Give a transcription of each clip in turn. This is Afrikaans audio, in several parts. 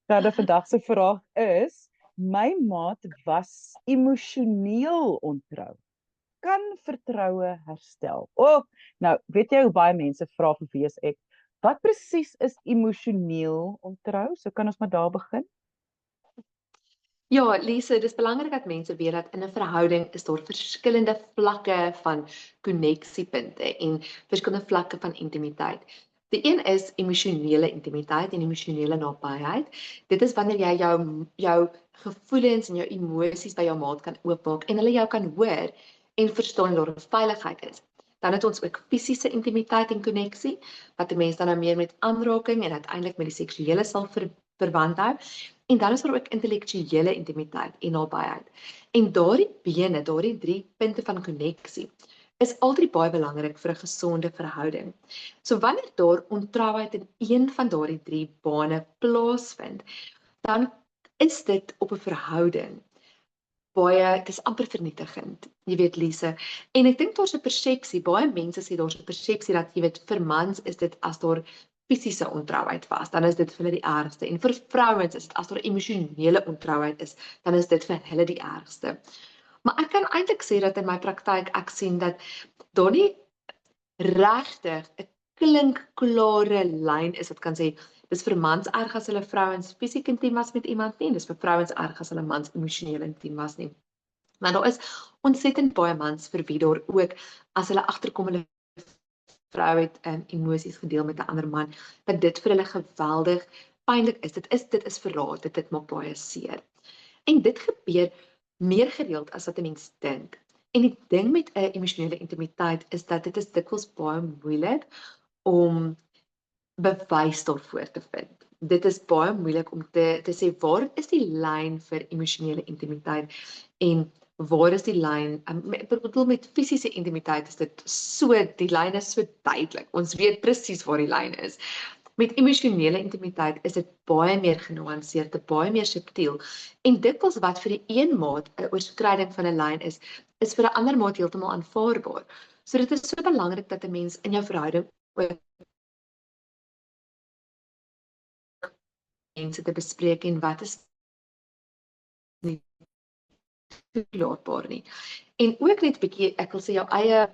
Nou, vandag se vraag is, my maat was emosioneel ontrou. Kan vertroue herstel? Nou, weet jy hoe baie mense vra vir wie is ek? Wat presies is emosioneel ontrou? So kan ons maar daar begin. Ja, Lise, dis belangrik dat mense weet dat in 'n verhouding is daar verskillende vlakke van koneksiepunte en verskillende vlakke van intimiteit. Die een is emosionele intimiteit en emosionele nabyheid. Dit is wanneer jy jou gevoelens en jou emosies by jou maat kan oopmaak en hulle jou kan hoor en verstaan dat daar veiligheid is. Dan het ons ook fisiese intimiteit en koneksie, wat 'n mens dan nou meer met aanraking en uiteindelik met die seksuele sal verwant hou. En dan is daar ook intellektuele intimiteit en nabyheid. En daardie bene, daardie 3 punte van koneksie, is altyd baie belangrik vir 'n gesonde verhouding. So wanneer daar ontrouheid in een van daardie 3 bane plaasvind, dan is dit op 'n verhouding baie, dis amper vernietigend. Jy weet, Lise, en ek dink daar's 'n persepsie, baie mense sê daar's 'n persepsie dat jy weet vir mans is dit as daar fisiese ontrouheid was, dan is dit vir hulle die ergste. En vir vrouens is dit as daar emosionele ontrouheid is, dan is dit vir hulle die ergste. Maar ek kan eintlik sê dat in my praktyk ek sien dat daar nie regtig 'n klinkklare lyn is wat kan sê dis vir mans erg as hulle vrouens fisies intiem was met iemand nie, dis vir vrouens erg as hulle mans emosioneel intiem was nie. Maar daar is ontsettend baie mans vir wie daar ook as hulle agterkom hulle vrou het emosies gedeel met 'n ander man, dat dit vir hulle geweldig pynlik is. Dit is verraad, dit maak baie seer. En dit gebeur meer gereeld as wat 'n mens dink. En die ding met 'n emosionele intimiteit is dat dit is dikwels baie moeilik om bewys daarvoor te vind. Dit is baie moeilik om te sê waar is die lyn vir emosionele intimiteit en waar is die lyn? Ek bedoel met fisiese intimiteit is dit so, die lyn is so duidelik. Ons weet presies waar die lyn is. Met emosionele intimiteit is dit baie meer genuanceerd, baie meer subtiel. En dikwels wat vir die een maat 'n oorskryding van 'n lyn is vir 'n ander maat heeltemal aanvaarbaar. So dit is so belangrik dat 'n mens in jou verhouding ook mense te bespreek en wat is nie toelaatbaar nie. En ook net 'n bietjie, ek wil sê jou eie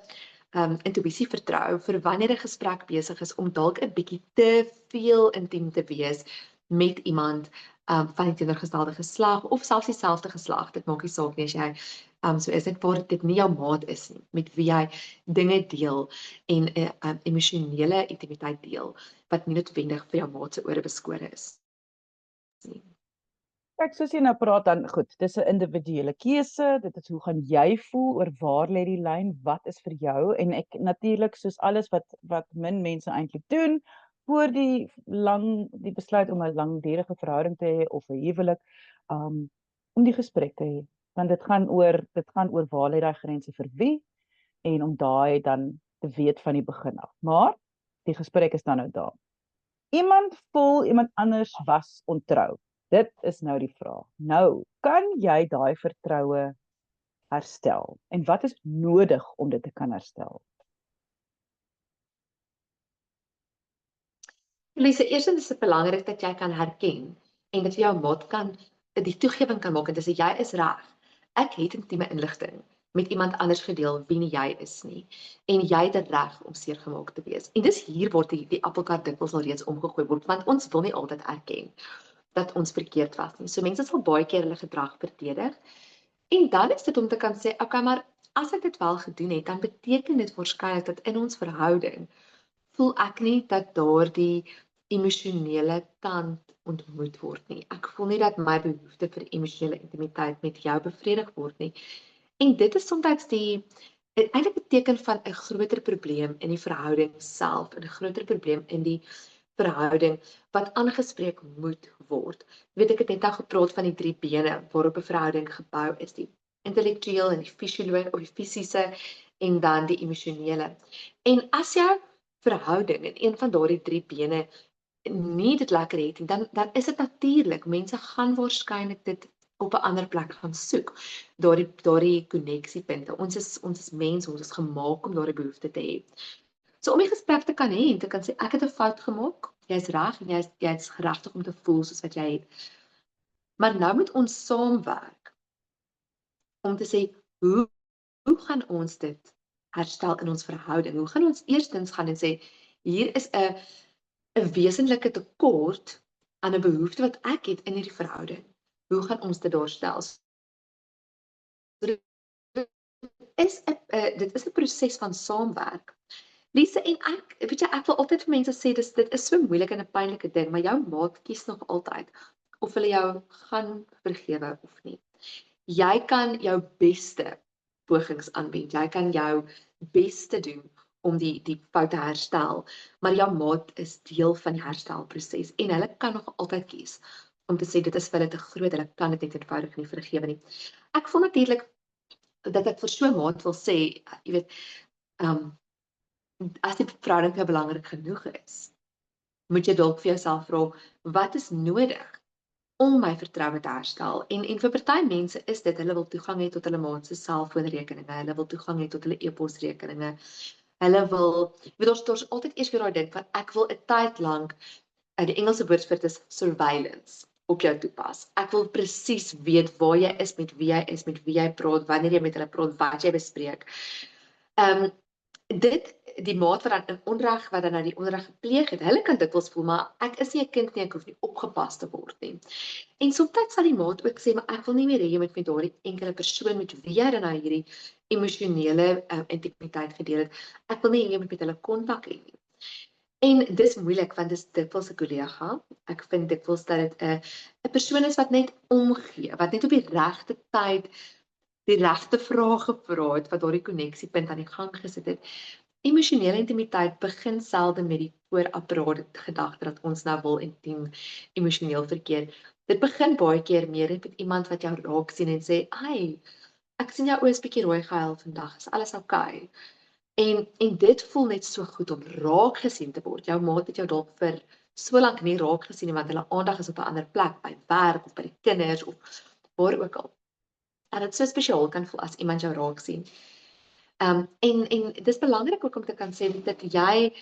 intuïsie vertrou vir wanneer 'n gesprek besig is om dalk 'n bietjie te veel intiem te wees met iemand van die teenoorgestelde geslag of selfs dieselfde geslag. Dit maak nie saak nie as jy so is dit waar dit nie jou maat is nie, met wie jy dinge deel en emosionele intimiteit deel wat nie noodwendig vir jou maat se ore beskore is nie. Kijk, soos jy nou praat dan, goed, dis 'n individuele keuse, dit is hoe gaan jy voel oor waar lê die lyn, wat is vir jou, en ek natuurlik soos alles wat min mense eintlik doen, voor die besluit om 'n langdurige verhouding te hê of 'n huwelik, om die gesprek te hê, want dit gaan oor waar lê daai grense vir wie, en om daai dan te weet van die begin af. Maar die gesprek is dan nou daar. Iemand voel iemand anders was ontrou. Dit is nou die vraag. Nou, kan jy daai vertroue herstel? En wat is nodig om dit te kan herstel? Lise, eerstens is dit belangrik dat jy kan herken en dat jy jou maat kan die toegewing kan maak en dis jy is reg. Ek het intieme inligting met iemand anders gedeel wie nie jy is nie. En jy het reg om seer gemaak te wees. En dis hier word die appelkar dikwels al reeds omgegooi word, want ons wil nie altyd erken dat ons verkeerd was nie. So mense sal baie keer hulle gedrag verdedig. En dan is dit om te kan sê, okay, maar as ek dit wel gedoen het, dan beteken dit waarskynlik dat in ons verhouding voel ek nie dat daardie emosionele kant ontmoet word nie. Ek voel nie dat my behoefte vir emosionele intimiteit met jou bevredig word nie. En dit is soms eintlik 'n teken van 'n groter probleem in die verhouding self, 'n groter probleem in die verhouding wat aangespreek moet word. Weet ek het net nou gepraat van die 3 bene waarop 'n verhouding gebou is, die intellektueel en die fisiese en dan die emosionele. En as jou verhouding in een van daardie 3 bene nie dit lekker het nie, dan is dit natuurlik. Mense gaan waarskynlik dit op 'n ander plek gaan soek. Daardie koneksiepunte. Ons is mense, ons is gemaak om daardie behoefte te hê. So om die gesprek te kan hê en te kan sê ek het 'n fout gemaak Jy's reg en jy's geregtig om te voel soos wat jy het. Maar nou moet ons saamwerk om te sê, hoe gaan ons dit herstel in ons verhouding? Hoe gaan ons eerstens gaan en sê, hier is 'n wesenlike tekort aan 'n behoefte wat ek het in hierdie verhouding. Hoe gaan ons dit daarstel? So, dit is 'n proses van saamwerk. Lise, en weet jy, ek wil altyd vir mense sê, dit is so moeilik en 'n pynlike ding, maar jou maat kies nog altyd of hulle jou gaan vergewe of nie. Jy kan jou beste pogings aanwend. Jy kan jou beste doen om die fout te herstel, maar jou maat is deel van die herstelproses en hulle kan nog altyd kies om te sê dit is vir hulle te groot, hulle kan dit net eenvoudig nie vergewe nie. Ek voel natuurlik dat ek vir so 'n maat wil sê, jy weet, as die verhouding vir jou belangrik genoeg is, moet jy dalk vir jouself vra, wat is nodig om my vertroue te herstel? En vir party mense is dit, hulle wil toegang hê tot hulle maat se selfoonrekeninge, hulle wil toegang hê tot hulle e-posrekeninge. Hulle wil, jy weet, daar's altyd eers weer daai ding van ek wil 'n tyd lank, die Engelse woord vir dit is surveillance, op jou toepas. Ek wil presies weet waar jy is, met wie jy praat, wanneer jy met hulle praat, wat jy bespreek. Die maat wat dan in onreg, wat dan nou die onreg gepleeg het, hulle kan dikwels voel, maar ek is nie 'n kind nie, ek hoef nie opgepas te word nie. En soms sal die maat ook sê, maar ek wil nie meer hê jy moet met daardie enkele persoon met wie jy dan nou hierdie emosionele intimiteit gedeel het, ek wil nie hê jy moet met hulle kontak hê nie. En dis moeilik, want dis dikwels 'n kollega. Ek vind dikwels dat dit 'n persoon is wat net omgee, wat net op die regte tyd die regte vrae gevra het, wat daardie koneksiepunt aan die gang gesit het. Emosionele intimiteit begin selde met die voorapparaat gedagte dat ons nou wil intiem emosioneel verkeer. Dit begin baie keer meer met iemand wat jou raak sien en sê, "Ai, ek sien jou oë is bietjie rooi gehuil vandag. Is alles oukei?" En dit voel net so goed om raak gesien te word. Jou maat het jou dalk vir so lank nie raak gesien nie, want hulle aandag is op 'n ander plek, by werk of by die kinders of waar ook al. En dit so spesiaal kan voel as iemand jou raak sien. En dis belangrik ook om te kan sê dat jy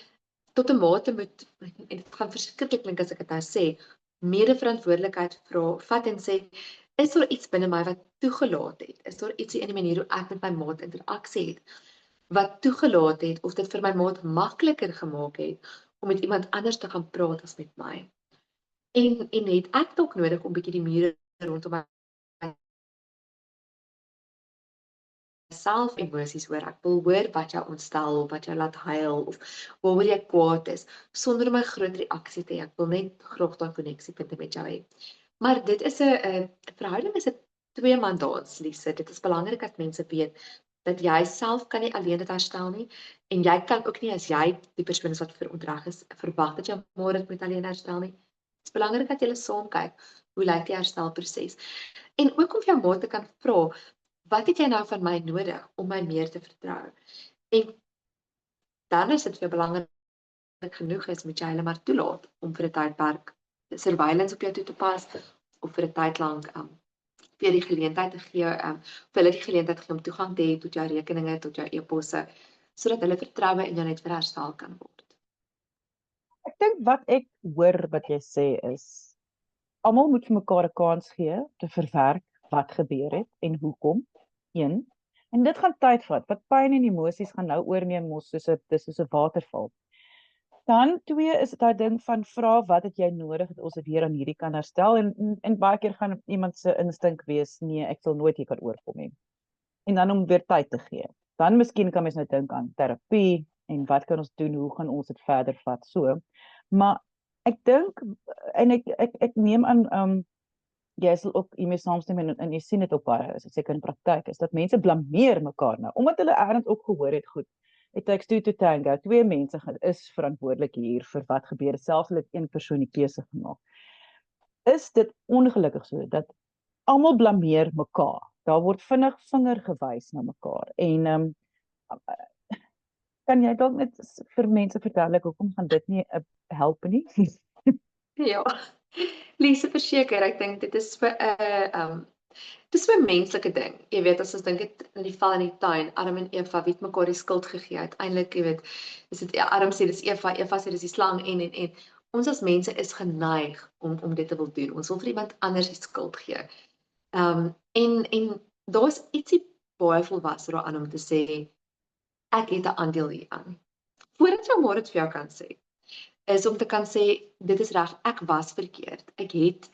tot 'n mate moet, en dit gaan verskriklik klink as ek dit nou sê, mede-verantwoordelikheid vat en sê, is daar iets binne my wat toegelaat het? Is daar ietsie in die manier hoe ek met my maat interaksie het, wat toegelaat het, of dit vir my maat makliker gemaak het, om met iemand anders te gaan praat as met my? En het ek dalk nodig om bietjie die mure rondom my self emosies hoor. Ek wil hoor wat jou ontstel, wat jou laat huil, of waaroor jy kwaad is, sonder om 'n groot reaksie te hê. Ek wil net graag daai koneksiepunte met jou hê. Maar dit is 'n verhouding is 'n twee-man-dans, Lise. Dit is belangrik dat mense weet dat jy self kan nie alleen dit herstel nie, en jy kan ook nie, as jy die persoon is wat verontreg is, verwag dat jou môre dit moet alleen herstel nie. Dit is belangrik dat jy saam kyk, hoe lyk die herstelproses? En ook om vir jou maat te kan vra, wat het jy nou van my nodig om my meer te vertrou? En dan is dit vir belangrik genoeg is, moet jy hulle maar toelaat om vir 'n tydperk surveillance op jou toe te pas, of vir 'n tyd lank vir die geleentheid te gee, vir hulle die geleentheid gee om toegang te hê tot jou rekeninge, tot jou e-posse, sodat hulle vertroue in jou net herstel kan word. Ek dink wat ek hoor wat jy sê is, almal moet vir mekaar 'n kans gee te verwerk wat gebeur het en hoekom. 1. En dit gaan tyd vat. Wat pyn en emosies gaan nou oorneem mos soos 'n waterval. Dan 2 is daai ding van vra wat het jy nodig dat ons dit weer aan hierdie kan herstel, en baie keer gaan iemand se instink wees, nee, ek sal nooit hier kan oorkom nie. En dan om weer tyd te gee. Dan miskien kan mens nou dink aan terapie en wat kan ons doen, hoe gaan ons dit verder vat so. Maar ek dink, en ek neem aan jy sal ook hiermee saamstem, en jy sien dit op baie, seker in praktyk, is dat mense blameer mekaar nou, omdat hulle ergens ook gehoor het, goed, it takes two to tango, 2 mense is verantwoordelik hier vir wat gebeur, selfs al het een persoon die keuse gemaak. Is dit ongelukkig so, dat almal blameer mekaar, daar word vinnig vinger gewys na mekaar, en kan jy dalk net vir mense verduidelik, hoekom gaan dit nie help nie? Ja, Lise, verseker, ek dink dit is vir 'n dit is 'n menslike ding. Jy weet, as ons dink dit in die val in die tuin, Adam en Eva, wie het mekaar die skuld gegee? Uiteindelik, jy weet, is dit Adam sê dis Eva, Eva sê dis die slang en ons as mense is geneig om dit te wil doen. Ons wil vir iemand anders die skuld gee. En daar's ietsie baie volwasse daaraan om te sê, ek het 'n aandeel hieraan. Voordat jy maar dit vir jou kan sê, is om te kan sê, dit is reg, ek was verkeerd. Ek het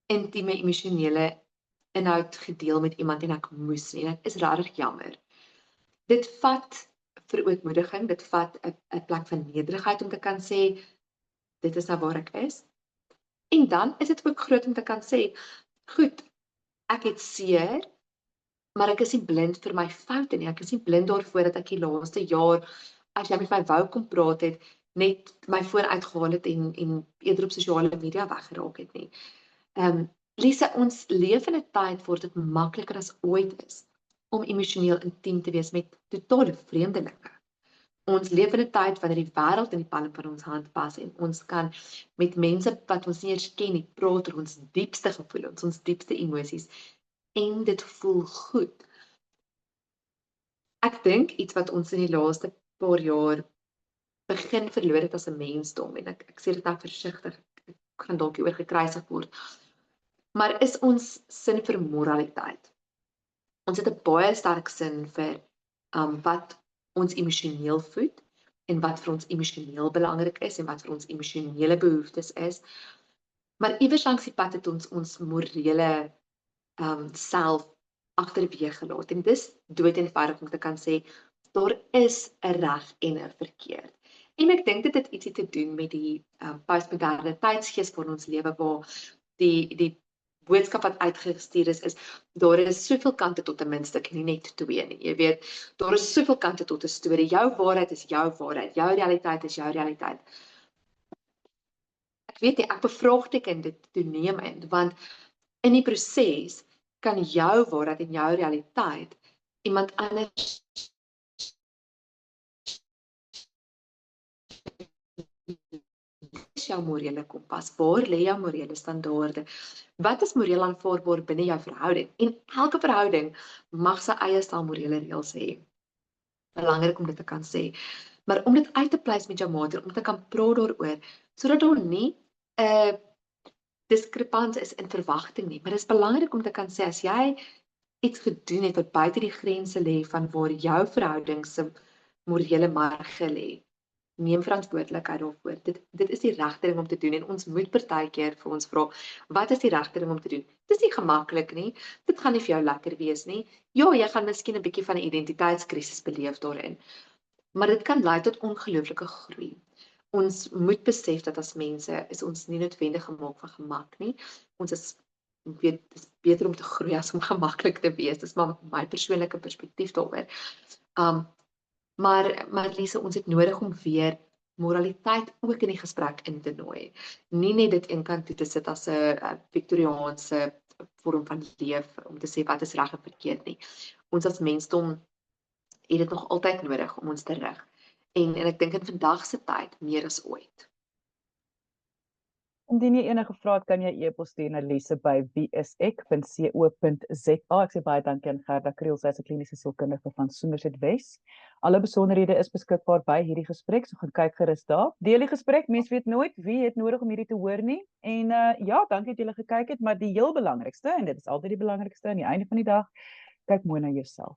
intieme emosionele inhoud gedeel met iemand en ek moes nie. Dit is regtig jammer. Dit vat verootmoediging, dit vat 'n plek van nederigheid om te kan sê, dit is nou waar ek is. En dan is dit ook groot om te kan sê, goed, ek het seer, maar ek is nie blind vir my foute nie. Ek is nie blind daarvoor dat ek die laaste jaar, as jy met my wou kom praat het, net my foon uitgehaal het en eerder op sosiale media weggeraak het nie. Lisa, ons leef in 'n tyd waar dit makliker as ooit is om emosioneel intiem te wees met totale vreemdelinge. Ons leef in 'n tyd wanneer die wêreld in die palm van ons hand pas en ons kan met mense wat ons nie eers ken nie, praat oor ons diepste gevoelens, ons diepste emosies en dit voel goed. Ek dink iets wat ons in die laaste paar jaar begin verloor het as 'n mensdom en ek sê dit nou versigtig, ek gaan dalk hieroor gekruisig word, maar is ons sin vir moraliteit. Ons het 'n baie sterk sin vir wat ons emosioneel voed en wat vir ons emosioneel belangrik is en wat vir ons emosionele behoeftes is. Maar iewers langs die pad het ons morele self agterweë gelaat. En dis dood eenvoudig om te kan sê, daar is 'n reg en 'n verkeerd. En ek dink dit het ietsie te doen met die postmoderne tydsgees waarin ons lewe, waar die boodskap wat uitgestuur is daar is soveel kante tot 'n muntstuk, nie net twee nie. Jy weet, daar is soveel kante tot 'n storie. Jou waarheid is jou waarheid. Jou realiteit is jou realiteit. Ek weet nie, ek bevraagteken dit toenemend, want in die proses kan jou waarheid en jou realiteit iemand anders is jou morele kompas. Waar lê jou morele standaarde? Wat is moreel aanvaarbaar binne jou verhouding? En elke verhouding mag sy eie stel morele reëls hê. Belangrik om dit te kan sê. Maar om dit uit te pleis met jou maat, om te kan praat daaroor, sodat daar nie 'n diskrepans is in verwagting nie. Maar dit is belangrik om te kan sê, as jy iets gedoen het wat buite die grense lê van waar jou verhouding se morele marge lê, neem verantwoordelikheid daarvoor. Dit is die regte ding om te doen en ons moet partykeer vir ons vra, wat is die regte ding om te doen? Dit is nie gemaklik nie. Dit gaan nie vir jou lekker wees nie. Ja, jy gaan miskien 'n bietjie van 'n identiteitskrisis beleef daarin. Maar dit kan lei tot ongelooflike groei. Ons moet besef dat as mense is ons nie noodwendig gemaak vir gemak nie. Ons is weet dis beter om te groei as om gemaklik te wees. Dis maar my persoonlike perspektief daaroor. Maar Lise, ons het nodig om weer moraliteit ook in die gesprek in te nooi. Nie net dit eenkant toe te sit as 'n Victoriaanse vorm van leef om te sê wat is reg en verkeerd nie. Ons as mensdom het dit nog altyd nodig om ons te rig. En ek dink in vandag se tyd meer as ooit. Indien jy enige vrae het, kan jy e-pos stuur na lise@wieisek.co.za. Ek sê baie dankie aan Gerda Kriel, sy is 'n kliniese sielkundige van Somerset Wes. Alle besonderhede is beskikbaar by hierdie gesprek, so gaan kyk gerus daar. Deel die gesprek, mens weet nooit wie het nodig om hierdie te hoor nie. En ja, dankie dat julle gekyk het, maar die heel belangrikste, en dit is altyd die belangrikste aan die einde van die dag, kyk mooi na jouself.